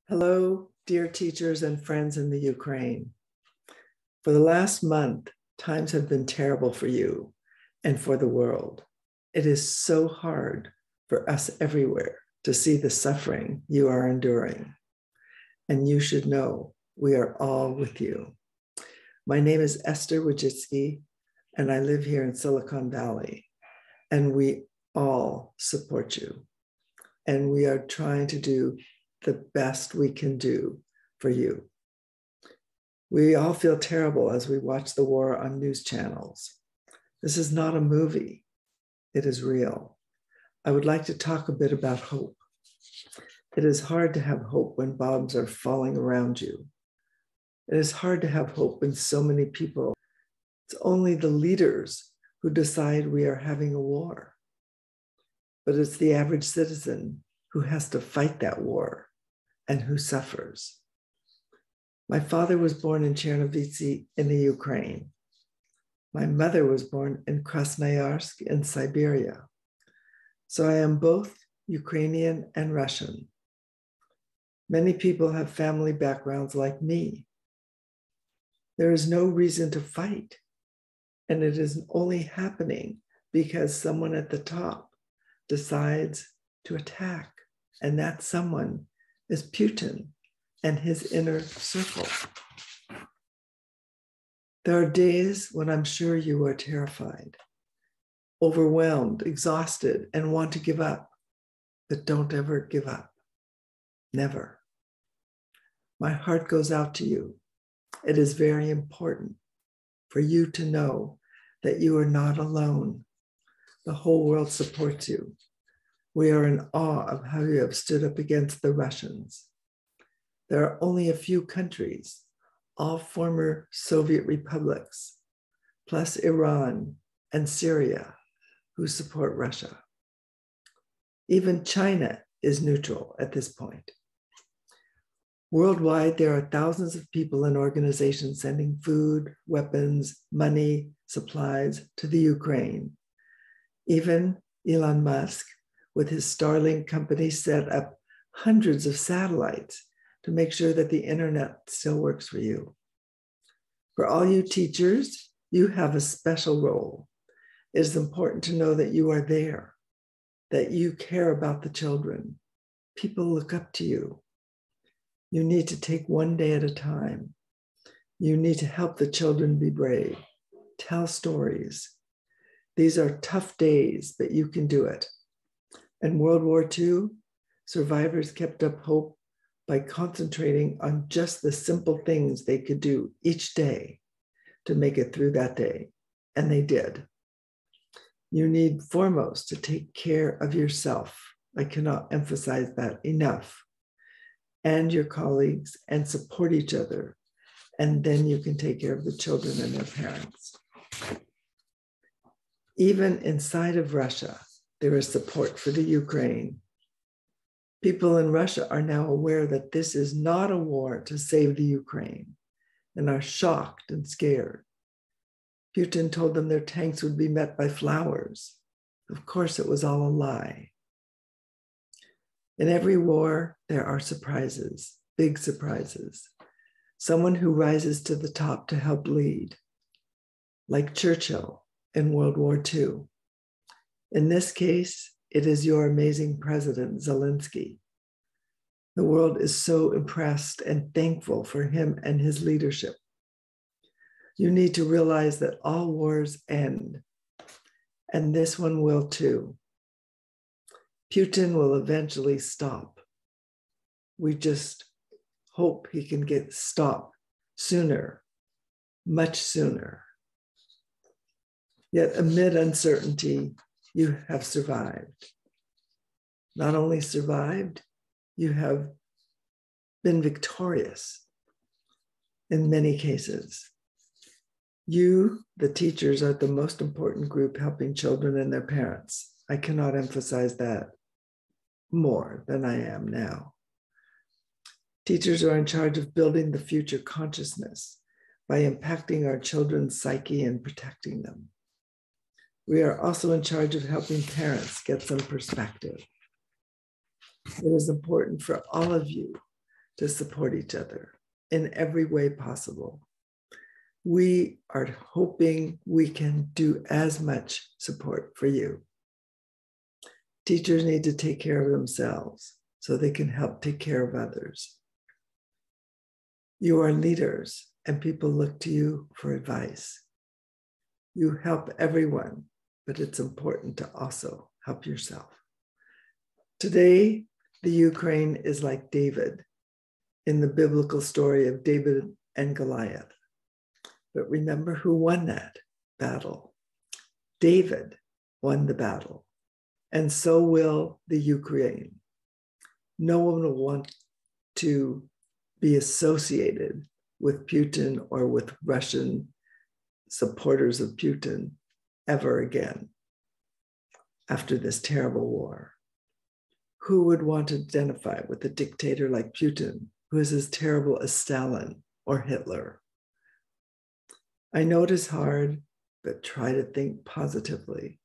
Hello, dear teachers and friends in the Ukraine. For the last month, times have been terrible for you and for the world. It is so hard for us everywhere to see the suffering you are enduring. And you should know we are all with you. My name is Esther Wojcicki, and I live here in Silicon Valley. And we all support you. And we are trying to do the best we can do for you. We all feel terrible as we watch the war on news channels. This is not a movie. It is real. I would like to talk a bit about hope. It is hard to have hope when bombs are falling around you. It is hard to have hope when so many people, it's only the leaders who decide we are having a war. But it's the average citizen who has to fight that war and who suffers. My father was born in Chernovitsy in the Ukraine. My mother was born in Krasnoyarsk in Siberia. So I am both Ukrainian and Russian. Many people have family backgrounds like me. There is no reason to fight, and it is only happening because someone at the top decides to attack, and that someone is Putin and his inner circle. There are days when I'm sure you are terrified, overwhelmed, exhausted, and want to give up, but don't ever give up. Never. My heart goes out to you. It is very important for you to know that you are not alone. The whole world supports you. We are in awe of how you have stood up against the Russians. There are only a few countries, all former Soviet republics, plus Iran and Syria, who support Russia. Even China is neutral at this point. Worldwide, there are thousands of people and organizations sending food, weapons, money, supplies to the Ukraine. Even Elon Musk, with his Starlink company, set up hundreds of satellites to make sure that the internet still works for you. For all you teachers, you have a special role. It is important to know that you are there, that you care about the children. People look up to you. You need to take one day at a time. You need to help the children be brave, tell stories. These are tough days, but you can do it. In World War II, survivors kept up hope by concentrating on just the simple things they could do each day to make it through that day, and they did. You need foremost to take care of yourself. I cannot emphasize that enough. And your colleagues, and support each other. And then you can take care of the children and their parents. Even inside of Russia, there is support for the Ukraine. People in Russia are now aware that this is not a war to save the Ukraine and are shocked and scared. Putin told them their tanks would be met by flowers. Of course, it was all a lie. In every war, there are surprises, big surprises. Someone who rises to the top to help lead, like Churchill in World War II. In this case, it is your amazing president, Zelensky. The world is so impressed and thankful for him and his leadership. You need to realize that all wars end, and this one will too. Putin will eventually stop. We just hope he can get stopped sooner, much sooner. Yet amid uncertainty, you have survived. Not only survived, you have been victorious in many cases. You, the teachers, are the most important group helping children and their parents. I cannot emphasize that more than I am now. Teachers are in charge of building the future consciousness by impacting our children's psyche and protecting them. We are also in charge of helping parents get some perspective. It is important for all of you to support each other in every way possible. We are hoping we can do as much support for you. Teachers need to take care of themselves so they can help take care of others. You are leaders and people look to you for advice. You help everyone, but it's important to also help yourself. Today, the Ukraine is like David in the biblical story of David and Goliath. But remember who won that battle. David won the battle, and so will the Ukraine. No one will want to be associated with Putin or with Russian supporters of Putin ever again after this terrible war. Who would want to identify with a dictator like Putin, who is as terrible as Stalin or Hitler? I know it is hard, but try to think positively.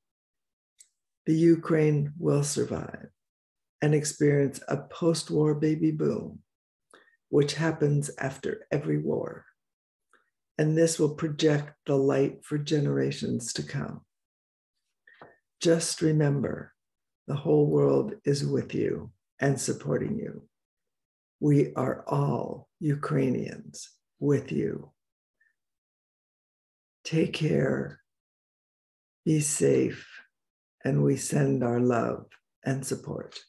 The Ukraine will survive and experience a post-war baby boom, which happens after every war. And this will project the light for generations to come. Just remember, the whole world is with you and supporting you. We are all Ukrainians with you. Take care, be safe, and we send our love and support.